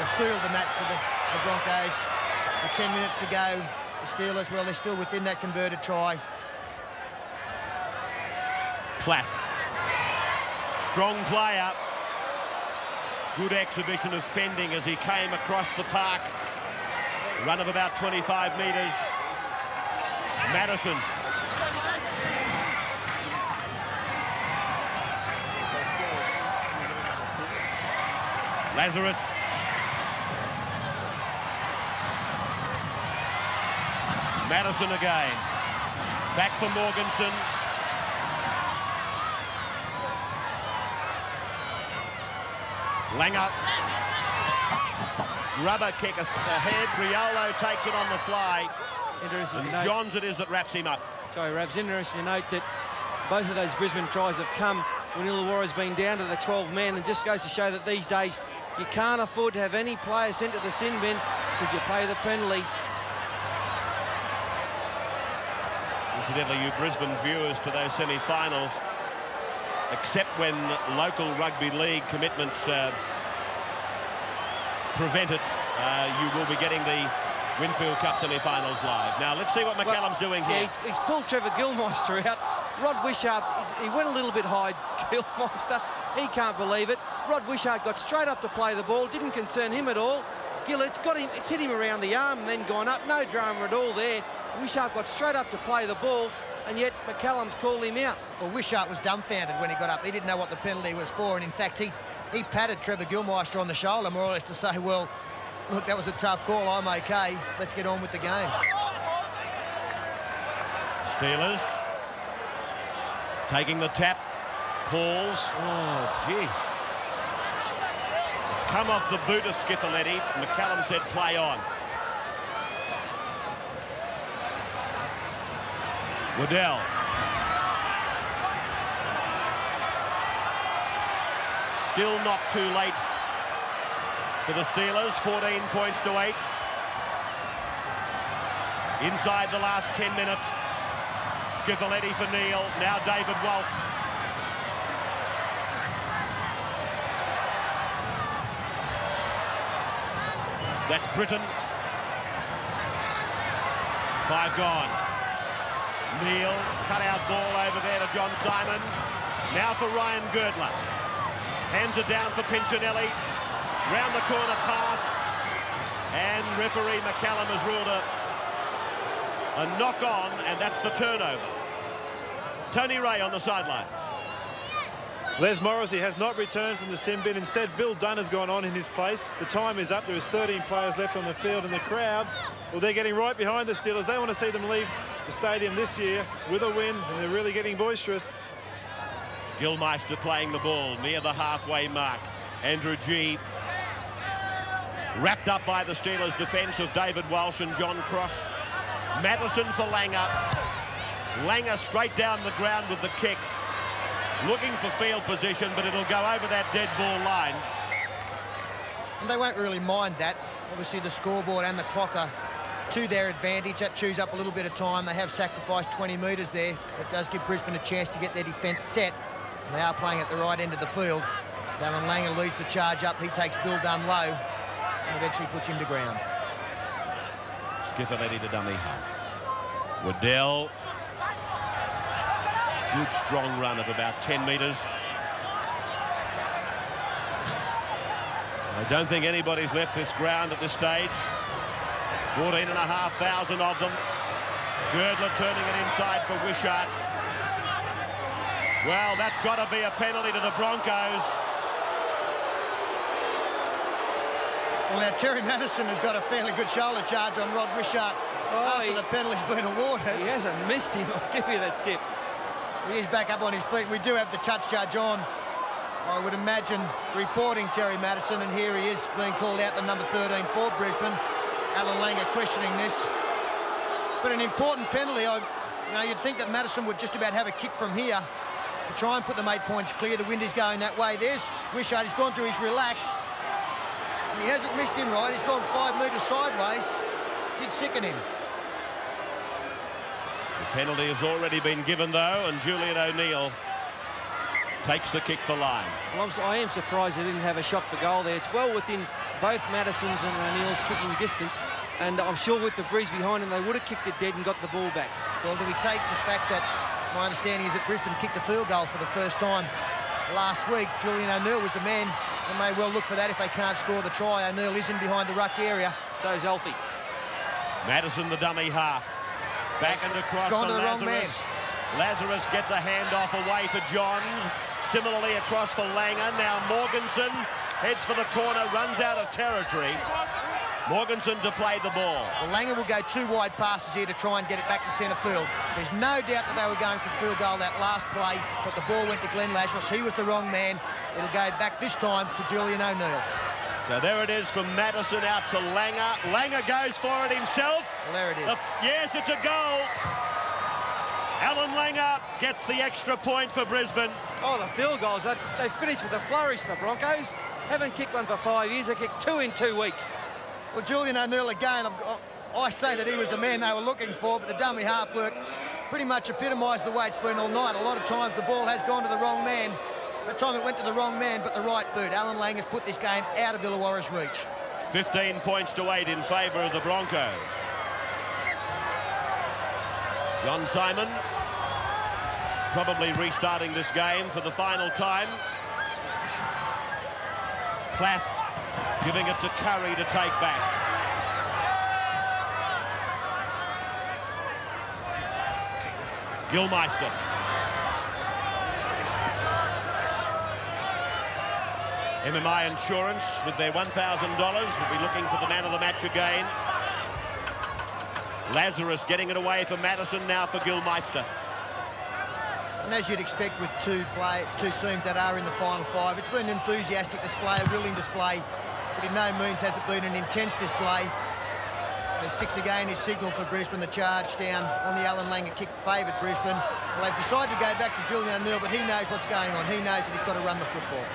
or sealed the match for the Broncos. With 10 minutes to go, the Steelers, well, they're still within that converted try. Platt. Strong player. Good exhibition of fending as he came across the park. Run of about 25 metres. Madison. Lazarus. Madison again. Back for Morganson. Langer. Rubber kick ahead. Riolo takes it on the fly. Interesting. And Johns it is that wraps him up. Sorry, Rabs, interesting to note that both of those Brisbane tries have come when Illawarra's been down to the 12 men, and just goes to show that these days you can't afford to have any players sent to the sin bin because you pay the penalty. Incidentally, you Brisbane viewers to those semi-finals, except when local rugby league commitments prevent it, you will be getting the Winfield Cup semi-finals live. Now, let's see what McCallum's doing here. Yeah, he's pulled Trevor Gilmeister out. Rod Wishart, he went a little bit high, Gilmeister. He can't believe it. Rod Wishart got straight up to play the ball, didn't concern him at all. Gillet's got him, it's hit him around the arm and then gone up. No drama at all there. Wishart got straight up to play the ball, and yet McCallum's called him out. Well, Wishart was dumbfounded when he got up. He didn't know what the penalty was for, and in fact, he patted Trevor Gilmeister on the shoulder, more or less, to say, well, look, that was a tough call, I'm okay. Let's get on with the game. Steelers taking the tap. Calls. Oh, gee. It's come off the boot of Skipoletti. McCallum said play on. Waddell. Still not too late for the Steelers. 14 points to 8. Inside the last 10 minutes. Skipoletti for Neil. Now David Walsh. That's Britain. 5 gone. Neil, cut-out ball over there to John Simon. Now for Ryan Girdler. Hands it down for Pincinelli. Round the corner pass. And referee McCallum has ruled a knock-on, and that's the turnover. Tony Ray on the sidelines. Les Morrissey has not returned from the sin bin. Instead, Bill Dunn has gone on in his place. The time is up. There is 13 players left on the field, and the crowd, well, they're getting right behind the Steelers. They want to see them leave the stadium this year with a win, and they're really getting boisterous. Gilmeister playing the ball near the halfway mark. Andrew G. wrapped up by the Steelers' defence of David Walsh and John Cross. Madison for Langer. Langer straight down the ground with the kick. Looking for field position, but it'll go over that dead ball line. And they won't really mind that. Obviously, the scoreboard and the clock are to their advantage. That chews up a little bit of time. They have sacrificed 20 metres there. It does give Brisbane a chance to get their defence set. And they are playing at the right end of the field. Dallin Langer leads the charge up. He takes Bill Dunn low and eventually puts him to ground. Skipoletti to dummy half. Waddell. Good strong run of about 10 metres. I don't think anybody's left this ground at this stage. 14,500 of them. Girdler turning it inside for Wishart. Well, that's got to be a penalty to the Broncos. Well, now Terry Madison has got a fairly good shoulder charge on Rod Wishart after the penalty's been awarded. He hasn't missed him, I'll give you that tip. He is back up on his feet. We do have the touch judge on, I would imagine, reporting Terry Madison, and here he is being called out, the number 13 for Brisbane. Alan Langer questioning this. But an important penalty. You'd think that Madison would just about have a kick from here to try and put them 8 points clear. The wind is going that way. There's Wishart. He's gone through. He's relaxed. He hasn't missed him right. He's gone 5 metres sideways. Did sicken him. The penalty has already been given, though, and Julian O'Neill takes the kick for line. Well, I am surprised they didn't have a shot for goal there. It's well within both Madison's and O'Neill's kicking distance, and I'm sure with the breeze behind them, they would have kicked it dead and got the ball back. Well, do we take the fact that my understanding is that Brisbane kicked a field goal for the first time last week? Julian O'Neill was the man. They may well look for that if they can't score the try. O'Neill is in behind the ruck area. So is Alfie. Madison, the dummy half. Back and across gone to to the wrong man. Lazarus gets a handoff away for Johns. Similarly across for Langer. Now Morganson heads for the corner, runs out of territory. Morganson to play the ball. Well, Langer will go 2 wide passes here to try and get it back to centre field. There's no doubt that they were going for field goal that last play, but the ball went to Glenn Lazarus. He was the wrong man. It'll go back this time to Julian O'Neill. So there it is from Madison out to Langer. Langer goes for it himself. Well, there it is. Yes, it's a goal. Alan Langer gets the extra point for Brisbane. Oh, the field goals. They've finished with a flourish, the Broncos. Haven't kicked one for 5 years. They kicked 2 in 2 weeks. Well, Julian O'Neill again, I say that he was the man they were looking for, but the dummy half work pretty much epitomised the way it's been all night. A lot of times the ball has gone to the wrong man. That time it went to the wrong man, but the right boot. Alan Lang has put this game out of Illawarra's reach. 15 points to 8 in favour of the Broncos. John Simon probably restarting this game for the final time. Plath giving it to Curry to take back. Gilmeister. MMI Insurance, with their $1,000, will be looking for the man of the match again. Lazarus getting it away for Madison, now for Gilmeister. And as you'd expect with two teams that are in the final 5, it's been an enthusiastic display, a willing display, but in no means has it been an intense display. The 6 again is signalled for Brisbane. The charge down on the Alan Langer kick favoured Brisbane. Well, they've decided to go back to Julian O'Neill, but he knows what's going on. He knows that he's got to run the football.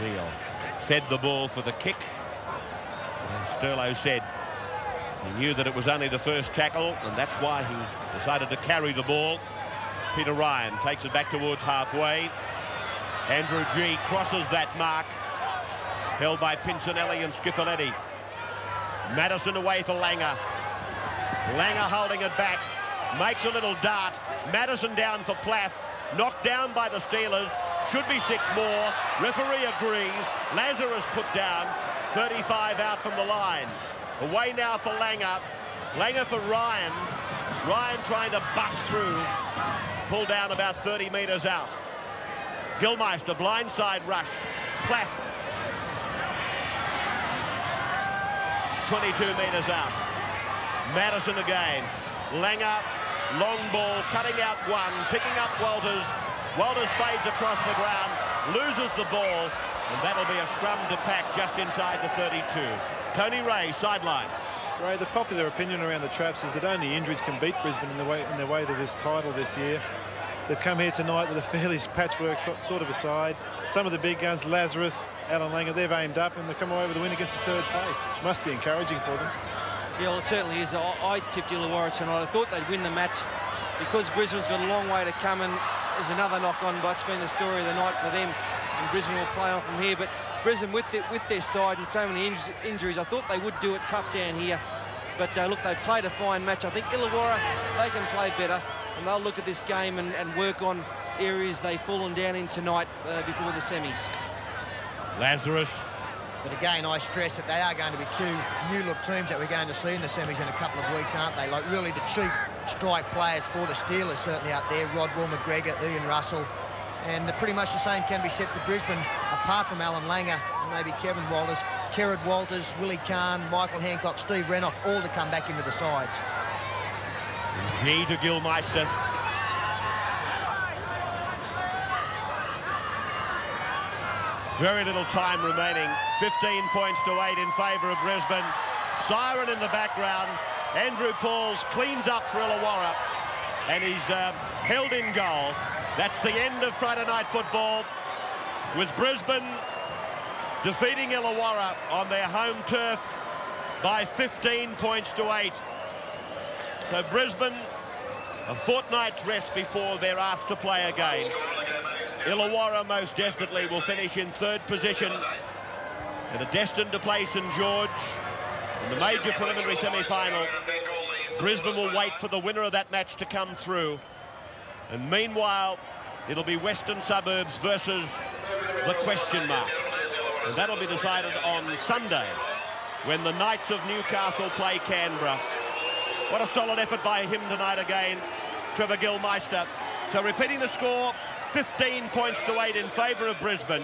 O'Neill fed the ball for the kick. As Sterlo said, he knew that it was only the first tackle, and that's why he decided to carry the ball. Peter Ryan takes it back towards halfway. Andrew G crosses that mark. Held by Pincinelli and Schifoletti. Madison away for Langer. Langer holding it back. Makes a little dart. Madison down for Plath. Knocked down by the Steelers. Should be 6 more. Referee agrees. Lazarus put down. 35 out from the line. Away now for Langer. Langer for Ryan. Ryan trying to bust through. Pulled down about 30 metres out. Gilmeister, blindside rush. Plath. 22 metres out. Madison again. Langer, long ball, cutting out one, picking up Walters. Walters fades across the ground, loses the ball, and that'll be a scrum to pack just inside the 32. Tony Ray, sideline. Ray, the popular opinion around the Traps is that only injuries can beat Brisbane in their way to this title this year. They've come here tonight with a fairly patchwork sort of a side. Some of the big guns, Lazarus, Alan Langer, they've aimed up and they've come away with a win against the 3rd place, which must be encouraging for them. Yeah, well, it certainly is. I tipped Illawarra tonight. I thought they'd win the match because Brisbane's got a long way to come, and there's another knock-on, but it's been the story of the night for them, and Brisbane will play on from here. But Brisbane, with their side and so many injuries, I thought they would do it tough down here. But look, they've played a fine match. I think Illawarra, they can play better, and they'll look at this game and work on areas they've fallen down in tonight before the semis. Lazarus. But again, I stress that they are going to be 2 new-look teams that we're going to see in the semis in a couple of weeks, aren't they? Like, really the chief strike players for the Steelers certainly out there. Rodwell, McGregor, Ian Russell. And pretty much the same can be said for Brisbane, apart from Alan Langer and maybe Kevin Walters, Kerrod Walters, Willie Kahn, Michael Hancock, Steve Rennock, all to come back into the sides. G to Gilmeister. Very little time remaining. 15 points to 8 in favour of Brisbane. Siren in the background. Andrew Pauls cleans up for Illawarra, and he's held in goal. That's the end of Friday night football, with Brisbane defeating Illawarra on their home turf by 15 points to 8. So Brisbane, a fortnight's rest before they're asked to play again. Illawarra most definitely will finish in third position and are destined to play St George in the major preliminary semi-final. Brisbane will wait for the winner of that match to come through. And meanwhile, it'll be Western Suburbs versus the question mark. And that'll be decided on Sunday when the Knights of Newcastle play Canberra. What a solid effort by him tonight again, Trevor Gilmeister. So repeating the score, 15 points to 8 in favour of Brisbane.